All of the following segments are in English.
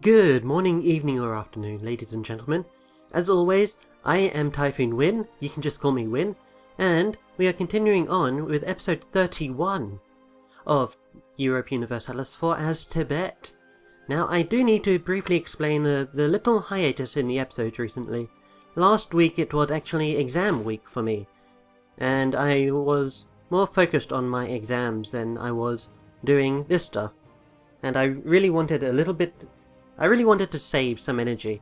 Good morning, evening or afternoon, ladies and gentlemen. As always, I am Typhoon Wynn, you can just call me Wynn, and we are continuing on with episode 31 of Europa Universalis IV as Tibet. Now, I do need to briefly explain the little hiatus in the episodes recently. Last week it was actually exam week for me, and I was more focused on my exams than I was doing this stuff. And I really wanted to save some energy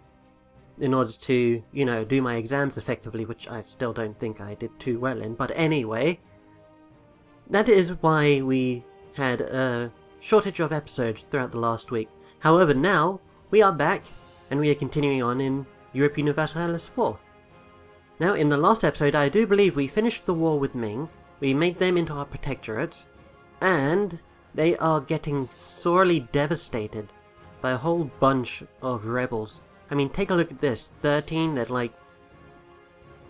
in order to, do my exams effectively, which I still don't think I did too well in. But anyway, that is why we had a shortage of episodes throughout the last week. However, now we are back, and we are continuing on in Europa Universalis IV. Now, in the last episode, I do believe we finished the war with Ming, we made them into our protectorates, and they are getting sorely devastated by a whole bunch of rebels. I mean, take a look at this. 13, there's like,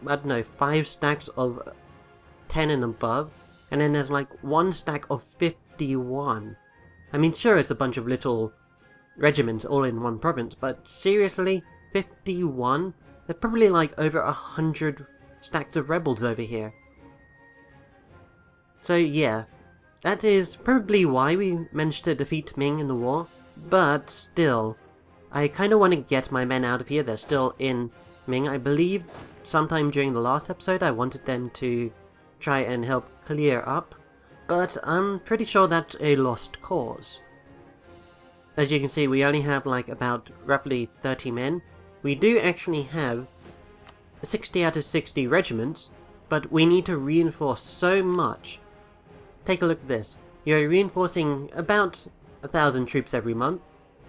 I don't know, 5 stacks of 10 and above, and then there's like 1 stack of 51. I mean, sure, it's a bunch of little regiments all in one province, but seriously, 51? There's probably like over 100 stacks of rebels over here. So yeah, that is probably why we managed to defeat Ming in the war, but still, I kind of want to get my men out of here. They're still in Ming. I believe sometime during the last episode I wanted them to try and help clear up, but I'm pretty sure that's a lost cause. As you can see, we only have like about roughly 30 men. We do actually have 60 out of 60 regiments, but we need to reinforce so much. Take a look at this. You're reinforcing about 1,000 troops every month.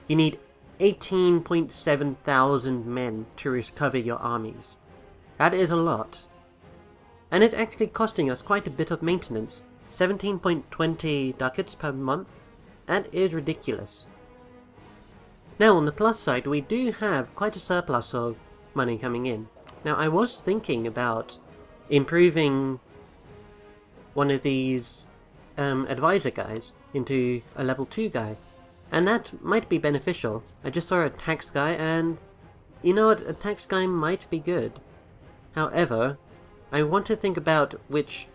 You need 18.7 thousand men to recover your armies. That is a lot. And it's actually costing us quite a bit of maintenance. 17.20 ducats per month. That is ridiculous. Now, on the plus side, we do have quite a surplus of money coming in. Now, I was thinking about improving one of these advisor guys into a level 2 guy, and that might be beneficial. I just saw a tax guy, and you know what, a tax guy might be good. However, I want to think about which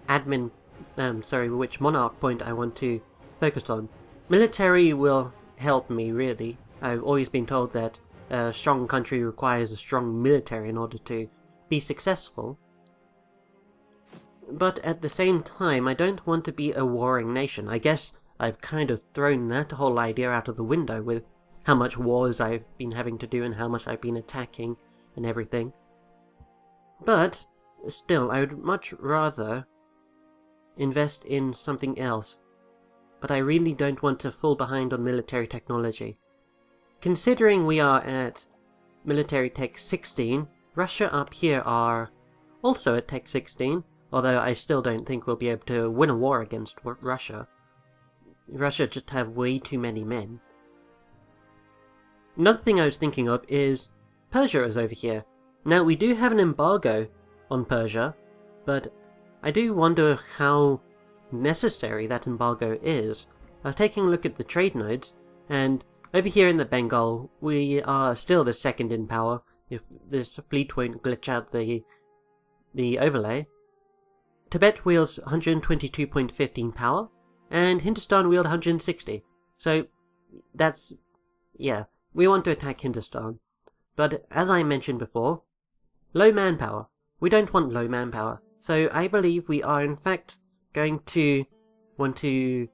which monarch point I want to focus on. Military will help me, really. I've always been told that a strong country requires a strong military in order to be successful. But at the same time, I don't want to be a warring nation. I guess I've kind of thrown that whole idea out of the window with how much wars I've been having to do and how much I've been attacking and everything. But still, I would much rather invest in something else. But I really don't want to fall behind on military technology. Considering we are at military tech 16, Russia up here are also at tech 16, although I still don't think we'll be able to win a war against Russia. Russia just have way too many men. Another thing I was thinking of is Persia is over here. Now, we do have an embargo on Persia, but I do wonder how necessary that embargo is. I was taking a look at the trade nodes, and over here in the Bengal, we are still the second in power, if this fleet won't glitch out the overlay. Tibet wields 122.15 power, and Hindustan wield 160. So, that's... yeah, we want to attack Hindustan. But, as I mentioned before, low manpower. We don't want low manpower. So, I believe we are in fact going to want to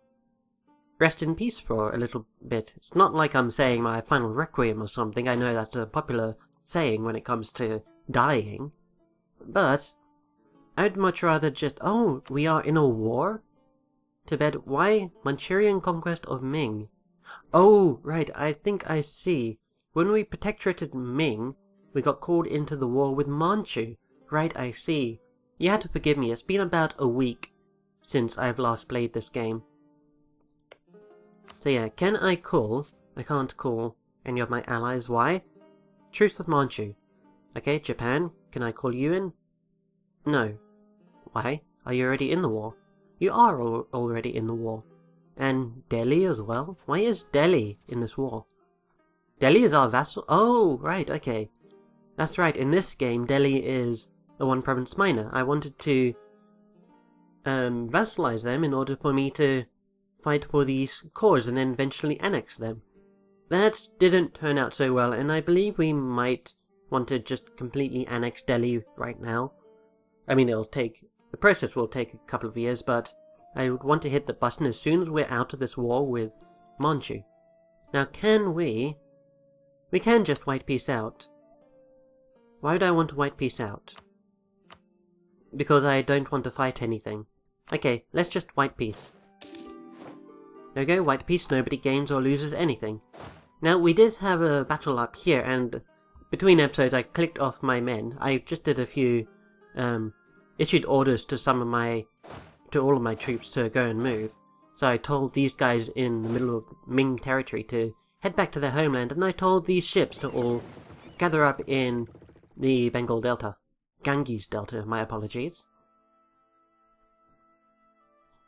rest in peace for a little bit. It's not like I'm saying my final requiem or something. I know that's a popular saying when it comes to dying. But I'd much rather just... oh, we are in a war? Tibet, why? Manchurian conquest of Ming. Oh, right, I think I see. When we protectorated Ming, we got called into the war with Manchu. Right, I see. You have to forgive me, it's been about a week since I've last played this game. So yeah, can I call? I can't call any of my allies. Why? Truce with Manchu. Okay, Japan, can I call you in? No. Why? Are you already in the war? You are already in the war. And Delhi as well? Why is Delhi in this war? Delhi is our vassal? Oh, right, okay. That's right, in this game, Delhi is the one province minor. I wanted to vassalize them in order for me to fight for these cores and then eventually annex them. That didn't turn out so well, and I believe we might want to just completely annex Delhi right now. I mean, the process will take a couple of years, but I would want to hit the button as soon as we're out of this war with Manchu. Now, can we can just white peace out. Why would I want to white peace out? Because I don't want to fight anything. Okay, let's just white peace. There we go, white peace, nobody gains or loses anything. Now, we did have a battle up here, and between episodes I clicked off my men. I just did a few, issued orders to all of my troops to go and move. So I told these guys in the middle of Ming territory to head back to their homeland, and I told these ships to all gather up in the Bengal Delta. Ganges Delta, my apologies.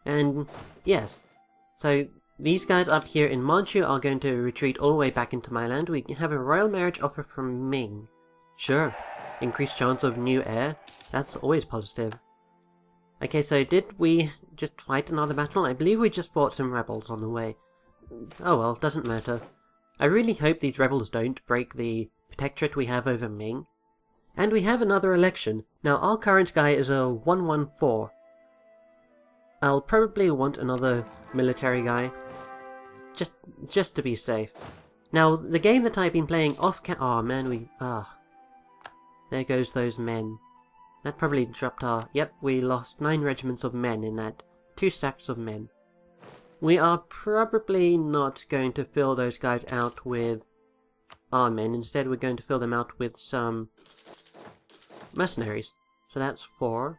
And, yes, so these guys up here in Manchu are going to retreat all the way back into my land. We have a royal marriage offer from Ming. Sure, increased chance of new heir, that's always positive. Okay, so did we just fight another battle? I believe we just fought some rebels on the way. Oh well, doesn't matter. I really hope these rebels don't break the protectorate we have over Ming. And we have another election. Now our current guy is a 114. I'll probably want another military guy. Just to be safe. Now, the game that I've been playing oh man, there goes those men. That probably dropped our... Yep, we lost 9 regiments of men in that. 2 stacks of men. We are probably not going to fill those guys out with our men. Instead, we're going to fill them out with some mercenaries. So that's 4,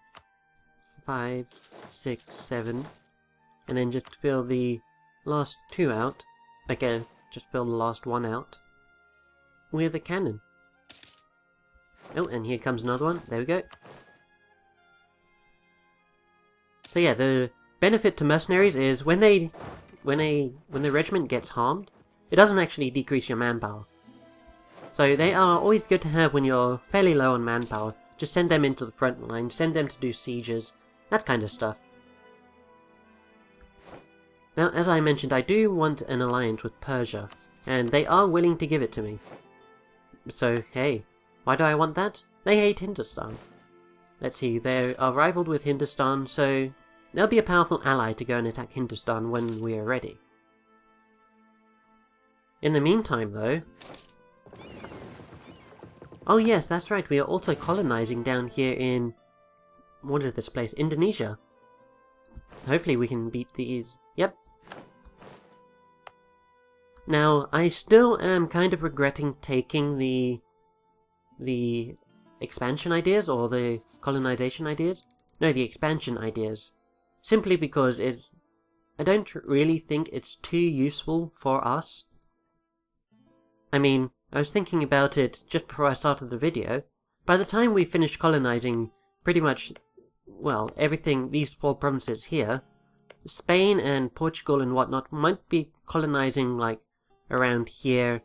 5, 6, 7. And then just fill the last 2 out. Okay, just fill the last 1 out with a cannon. Oh, and here comes another one. There we go. So yeah, the benefit to mercenaries is when the regiment gets harmed, it doesn't actually decrease your manpower. So they are always good to have when you're fairly low on manpower. Just send them into the front line, send them to do sieges, that kind of stuff. Now, as I mentioned, I do want an alliance with Persia, and they are willing to give it to me. So, hey, why do I want that? They hate Hindustan. Let's see, they are rivaled with Hindustan, so they'll be a powerful ally to go and attack Hindustan when we are ready. In the meantime, though... Oh yes, that's right, we are also colonizing down here in... What is this place? Indonesia. Hopefully we can beat these... Yep. Now, I still am kind of regretting taking the expansion ideas, or the colonization ideas? No, the expansion ideas. Simply because I don't really think it's too useful for us. I mean, I was thinking about it just before I started the video. By the time we finish colonizing pretty much, well, everything, these 4 provinces here, Spain and Portugal and whatnot might be colonizing, like, around here.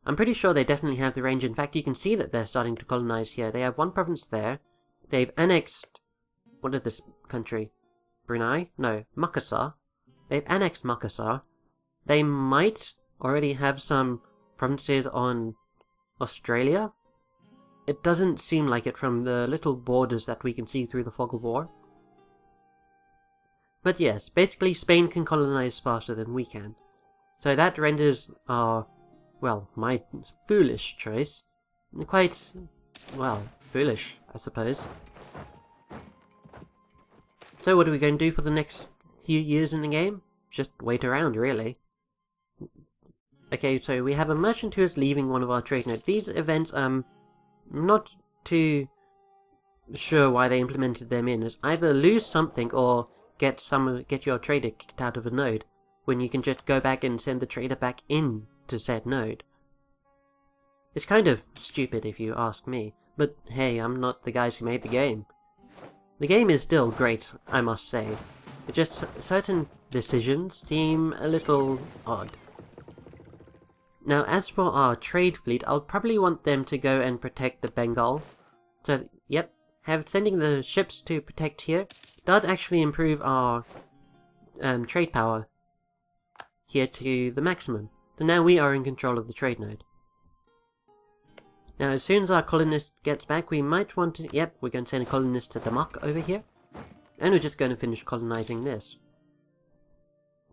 I'm pretty sure they definitely have the range. In fact, you can see that they're starting to colonize here. They have 1 province there. They've annexed... What is this country? Brunei? No, Makassar. They've annexed Makassar. They might already have some provinces on Australia. It doesn't seem like it from the little borders that we can see through the fog of war. But yes, basically Spain can colonize faster than we can. So that renders our, well, my foolish choice quite, well, foolish, I suppose. So what are we going to do for the next few years in the game? Just wait around, really. Okay, so we have a merchant who is leaving one of our trade nodes. These events, I'm not too sure why they implemented them in. It's either lose something or get your trader kicked out of a node, when you can just go back and send the trader back in to said node. It's kind of stupid if you ask me, but hey, I'm not the guys who made the game. The game is still great, I must say. It just certain decisions seem a little odd. Now, as for our trade fleet, I'll probably want them to go and protect the Bengal. So, yep, sending the ships to protect here does actually improve our trade power here to the maximum. So now we are in control of the trade node. Now, as soon as our colonist gets back, we might want to... Yep, we're going to send a colonist to Damak over here. And we're just going to finish colonizing this.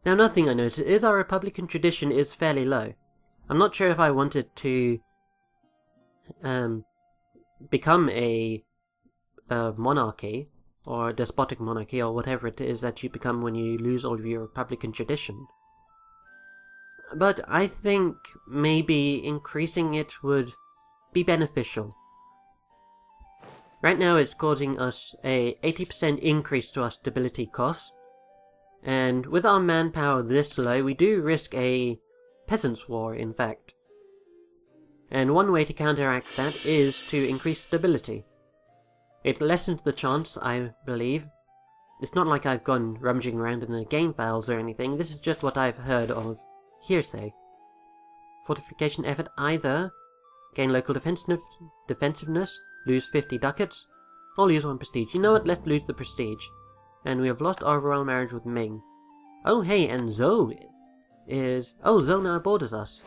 Now, another thing I noticed is our Republican tradition is fairly low. I'm not sure if I wanted to become a monarchy, or a despotic monarchy, or whatever it is that you become when you lose all of your Republican tradition. But I think maybe increasing it would be beneficial. Right now it's causing us a 80% increase to our stability costs, and with our manpower this low, we do risk a peasants' war, in fact. And one way to counteract that is to increase stability. It lessens the chance, I believe. It's not like I've gone rummaging around in the game files or anything, this is just what I've heard of hearsay. Fortification effort either gain local defensiveness, lose 50 ducats, or lose 1 prestige. You know what, let's lose the prestige. And we have lost our royal marriage with Ming. Oh hey, and Zhou is... Oh, Zhou now borders us.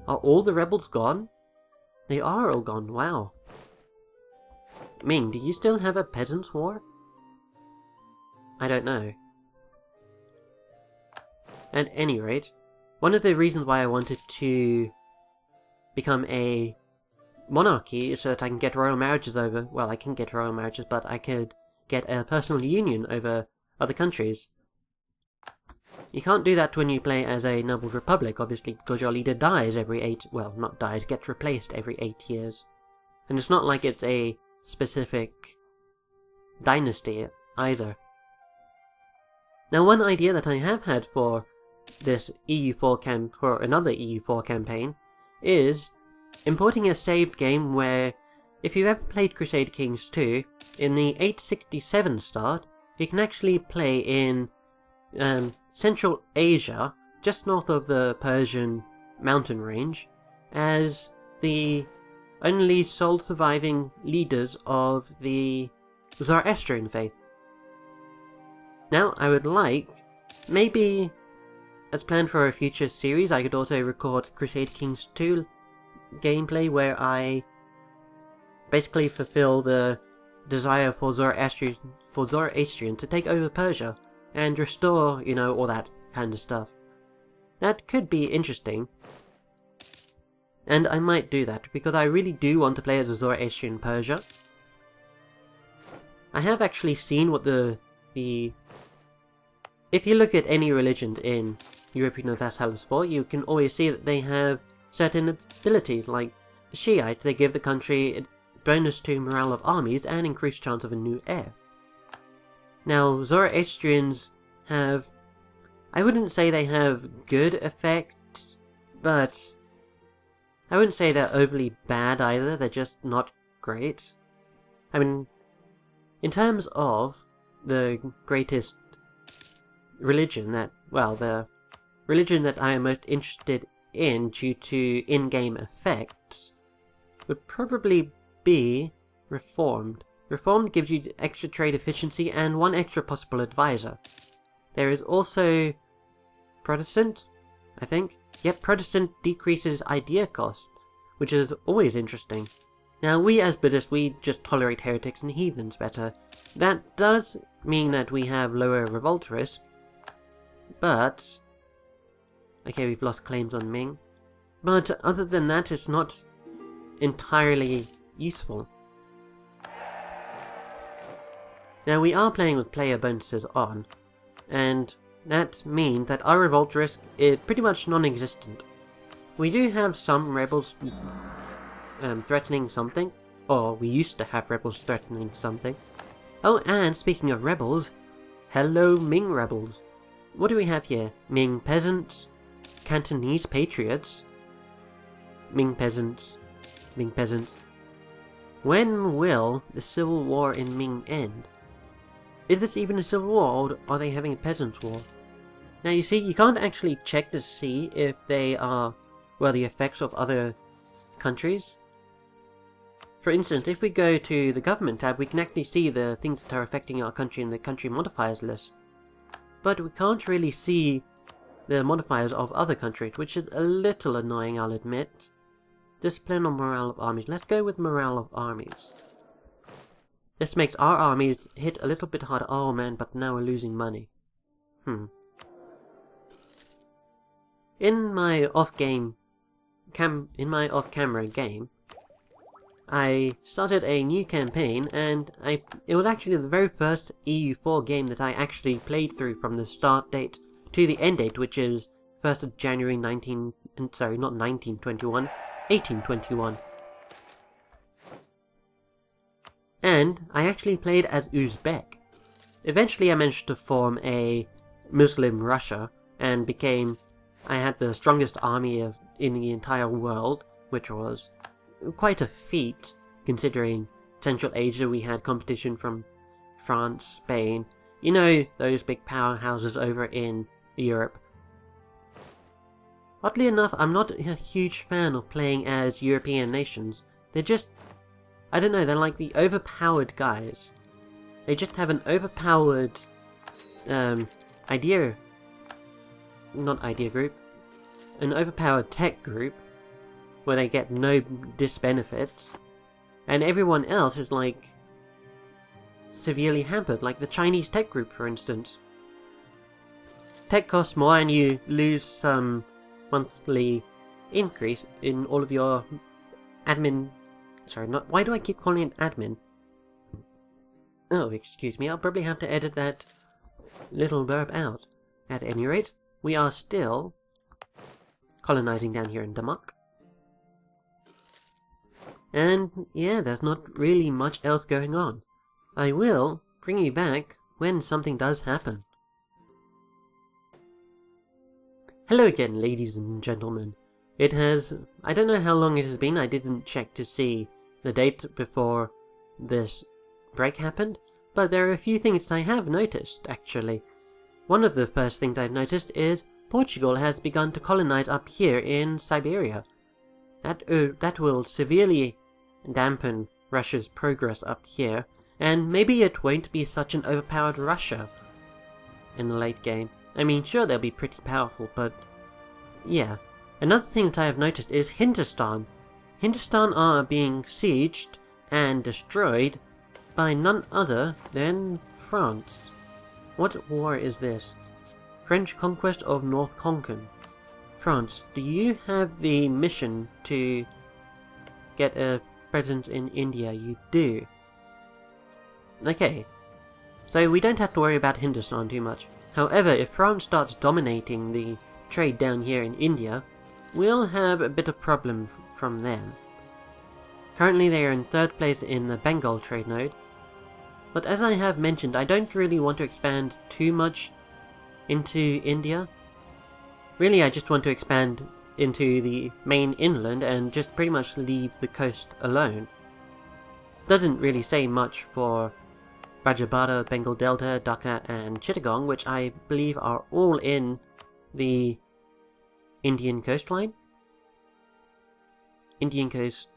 Are all the rebels gone? They are all gone, wow. Ming, do you still have a peasants' war? I don't know. At any rate, one of the reasons why I wanted to become a monarchy is so that I can get royal marriages over... Well, I can get royal marriages, but I could get a personal union over other countries. You can't do that when you play as a noble republic, obviously, because your leader dies every 8... Well, not dies, gets replaced every 8 years. And it's not like it's a specific dynasty either. Now, one idea that I have had for this EU4 for another EU4 campaign is importing a saved game where, if you've ever played Crusader Kings 2, in the 867 start, you can actually play in Central Asia, just north of the Persian mountain range, as the only sole surviving leaders of the Zoroastrian faith. Now, I would like, maybe as planned for a future series, I could also record Crusader Kings 2 gameplay where I basically fulfill the desire for Zoroastrian to take over Persia and restore, you know, all that kind of stuff. That could be interesting, and I might do that because I really do want to play as a Zoroastrian Persia. I have actually seen what the if you look at any religion in Europa Universalis IV, you can always see that they have certain abilities, like Shiite, they give the country a bonus to morale of armies and increased chance of a new heir. Now, Zoroastrians have... I wouldn't say they have good effects, but I wouldn't say they're overly bad either, they're just not great. I mean, in terms of the greatest religion that, well, the religion that I am most interested in due to in-game effects would probably be Reformed. Reformed gives you extra trade efficiency and 1 extra possible advisor. There is also Protestant, I think. Yep, Protestant decreases idea cost, which is always interesting. Now, we as Buddhists, we just tolerate heretics and heathens better. That does mean that we have lower revolt risk, but... Okay, we've lost claims on Ming. But other than that, it's not entirely useful. Now, we are playing with player bonuses on, and that means that our revolt risk is pretty much non-existent. We do have some rebels threatening something, or we used to have rebels threatening something. Oh, and speaking of rebels, hello Ming rebels. What do we have here? Ming peasants, Cantonese patriots, Ming peasants, Ming peasants. When will the civil war in Ming end? Is this even a civil war, or are they having a peasants' war? Now you see, you can't actually check to see if they are well, the effects of other countries. For instance, if we go to the government tab, we can actually see the things that are affecting our country in the country modifiers list. But we can't really see the modifiers of other countries, which is a little annoying, I'll admit. Discipline or morale of armies. Let's go with morale of armies. This makes our armies hit a little bit harder. Oh man, but now we're losing money. In my off-camera game, I started a new campaign, and it was actually the very first EU4 game that I actually played through from the start date to the end date, which is 1st of January 1821. And I actually played as Uzbek. Eventually I managed to form a Muslim Russia, and I had the strongest army in the entire world, which was quite a feat, considering Central Asia we had competition from France, Spain, you know, those big powerhouses over in Europe. Oddly enough, I'm not a huge fan of playing as European nations. They're just, I don't know, they're like the overpowered guys. They just have an overpowered an overpowered tech group, where they get no disbenefits, and everyone else is like severely hampered, like the Chinese tech group, for instance. Tech costs more and you lose some monthly increase in all of your admin. Why do I keep calling it admin? Oh, excuse me, I'll probably have to edit that little verb out. At any rate, we are still colonizing down here in Denmark. And yeah, there's not really much else going on. I will bring you back when something does happen. Hello again, ladies and gentlemen. It has, I don't know how long it has been, I didn't check to see the date before this break happened, but there are a few things I have noticed, actually. One of the first things I've noticed is Portugal has begun to colonize up here in Siberia. That will severely dampen Russia's progress up here, and maybe it won't be such an overpowered Russia in the late game. I mean, sure, they'll be pretty powerful, but yeah. Another thing that I have noticed is Hindustan. Hindustan are being sieged and destroyed by none other than France. What war is this? French conquest of North Konkan. France, do you have the mission to get a presence in India? You do. Okay, so we don't have to worry about Hindustan too much. However, if France starts dominating the trade down here in India, we'll have a bit of problem from them. Currently they are in 3rd place in the Bengal trade node, but as I have mentioned, I don't really want to expand too much into India. Really, I just want to expand into the main inland and just pretty much leave the coast alone. Doesn't really say much for Rajabada, Bengal Delta, Dhaka and Chittagong, which I believe are all in the Indian coastline? Indian coast.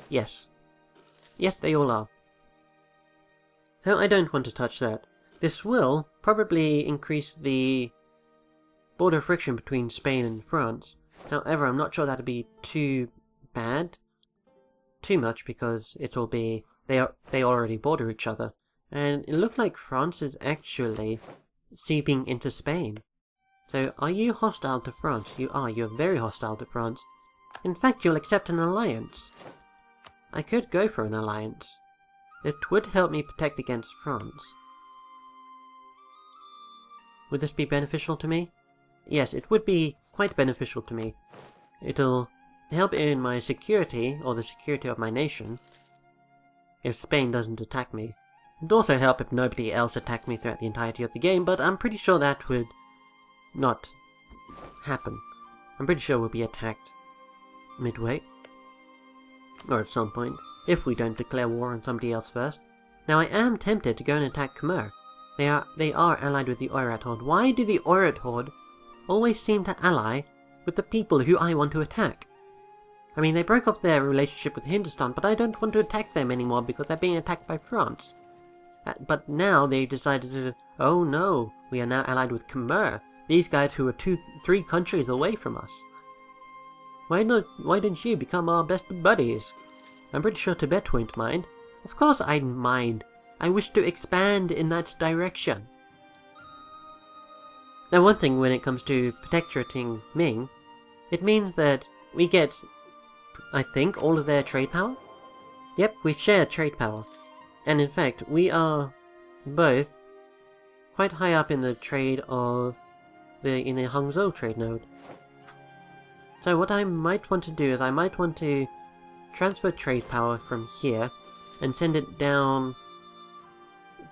Yes. Yes, they all are. So I don't want to touch that. This will probably increase the border friction between Spain and France. However, I'm not sure that'd be too bad. Too much, because it'll be... They already border each other. And it looked like France is actually seeping into Spain. So, are you hostile to France? You are. You're very hostile to France. In fact, you'll accept an alliance. I could go for an alliance. It would help me protect against France. Would this be beneficial to me? Yes, it would be quite beneficial to me. It'll help in my security, or the security of my nation, if Spain doesn't attack me. It'd also help if nobody else attacked me throughout the entirety of the game, but I'm pretty sure that would not happen. I'm pretty sure we'll be attacked midway, or at some point, if we don't declare war on somebody else first. Now I am tempted to go and attack Khmer. They are allied with the Oirat Horde. Why do the Oirat Horde always seem to ally with the people who I want to attack. I mean, they broke up their relationship with Hindustan, but I don't want to attack them anymore because they're being attacked by France. But now they decided to, oh no, we are now allied with Khmer, these guys who are 3 countries away from us. Why don't you become our best buddies? I'm pretty sure Tibet won't mind. Of course I'd mind. I wish to expand in that direction. Now one thing when it comes to protectorating Ming, it means that we get, I think, all of their trade power? Yep, we share trade power. And in fact, we are both quite high up in the trade of in the Hangzhou trade node. So what I might want to do is I might want to transfer trade power from here and send it down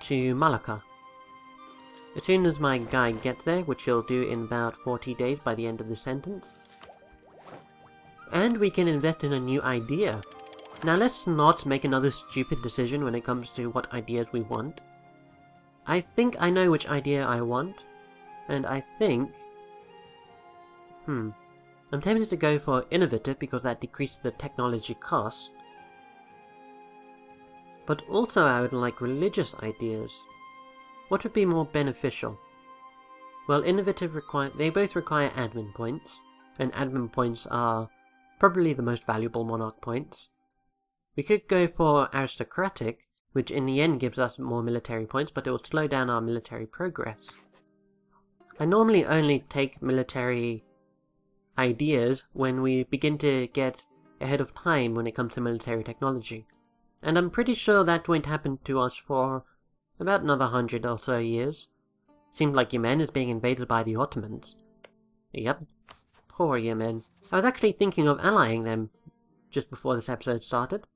to Malacca. As soon as my guy gets there, which he'll do in about 40 days by the end of the sentence. And we can invest in a new idea. Now let's not make another stupid decision when it comes to what ideas we want. I think I know which idea I want, and I think... I'm tempted to go for innovative because that decreases the technology cost. But also I would like religious ideas. What would be more beneficial? Well, innovative they both require admin points, and admin points are probably the most valuable monarch points. We could go for aristocratic, which in the end gives us more military points, but it will slow down our military progress. I normally only take military ideas when we begin to get ahead of time when it comes to military technology. And I'm pretty sure that won't happen to us for about another 100 or so years. Seems like Yemen is being invaded by the Ottomans. Yep, poor Yemen. I was actually thinking of allying them just before this episode started.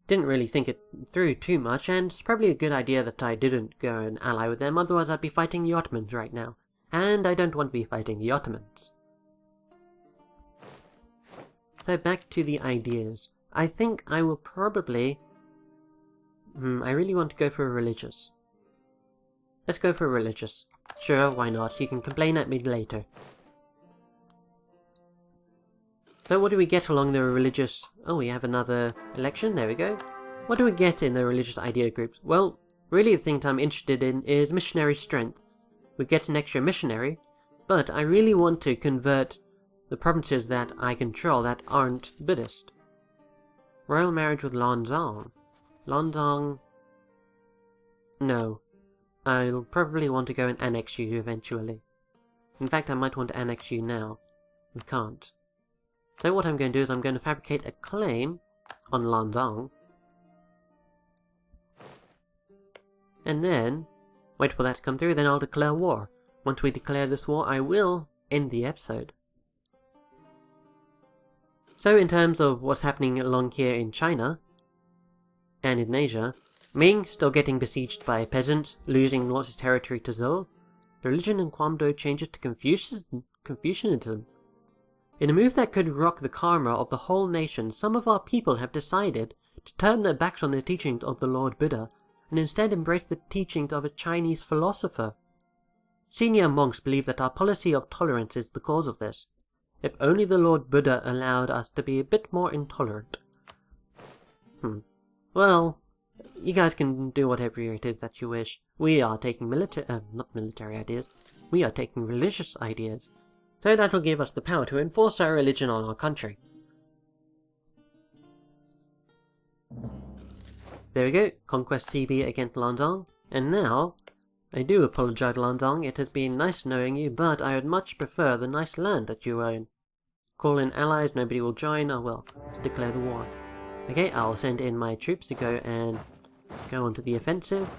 Didn't really think it through too much, and it's probably a good idea that I didn't go and ally with them, otherwise I'd be fighting the Ottomans right now. And I don't want to be fighting the Ottomans. So back to the ideas. I think I will probably... I really want to go for a religious. Let's go for a religious. Sure, why not? You can complain at me later. So what do we get along the religious... Oh, we have another election, there we go. What do we get in the religious idea groups? Well, really the thing that I'm interested in is missionary strength. We get an extra missionary, but I really want to convert the provinces that I control that aren't Buddhist. Royal marriage with Lanzang. Lanzang... No. I'll probably want to go and annex you eventually. In fact, I might want to annex you now. We can't. So what I'm going to do is I'm going to fabricate a claim on Lanzang. And then, wait for that to come through, then I'll declare war. Once we declare this war, I will end the episode. So in terms of what's happening along here in China, and in Asia, Ming still getting besieged by peasants, losing lots of territory to Zhou. The religion in Guangdong changes to Confucianism. In a move that could rock the karma of the whole nation, some of our people have decided to turn their backs on the teachings of the Lord Buddha, and instead embrace the teachings of a Chinese philosopher. Senior monks believe that our policy of tolerance is the cause of this. If only the Lord Buddha allowed us to be a bit more intolerant. Well, you guys can do whatever it is that you wish. We are taking not military ideas. We are taking religious ideas. So that'll give us the power to enforce our religion on our country. There we go, Conquest CB against Lanzang. And now, I do apologize Lanzang, it has been nice knowing you, but I would much prefer the nice land that you own. Call in allies, nobody will join, oh well, let's declare the war. Okay, I'll send in my troops to go and go onto the offensive.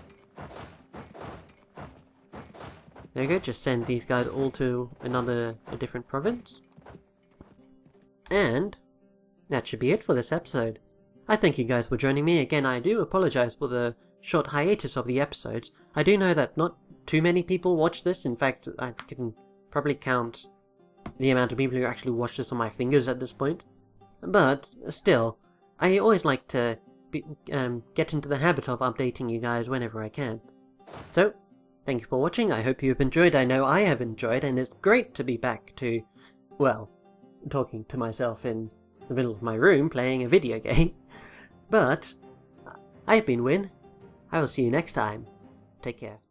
There we go, just send these guys all to a different province. And that should be it for this episode. I thank you guys for joining me. Again, I do apologize for the short hiatus of the episodes. I do know that not too many people watch this. In fact, I can probably count the amount of people who actually watch this on my fingers at this point. But still, I always like to get into the habit of updating you guys whenever I can. So, Thank you for watching, I hope you've enjoyed. I know I have enjoyed, and it's great to be back to, well, talking to myself in the middle of my room playing a video game. But I've been Wynn. I will see you next time. Take care.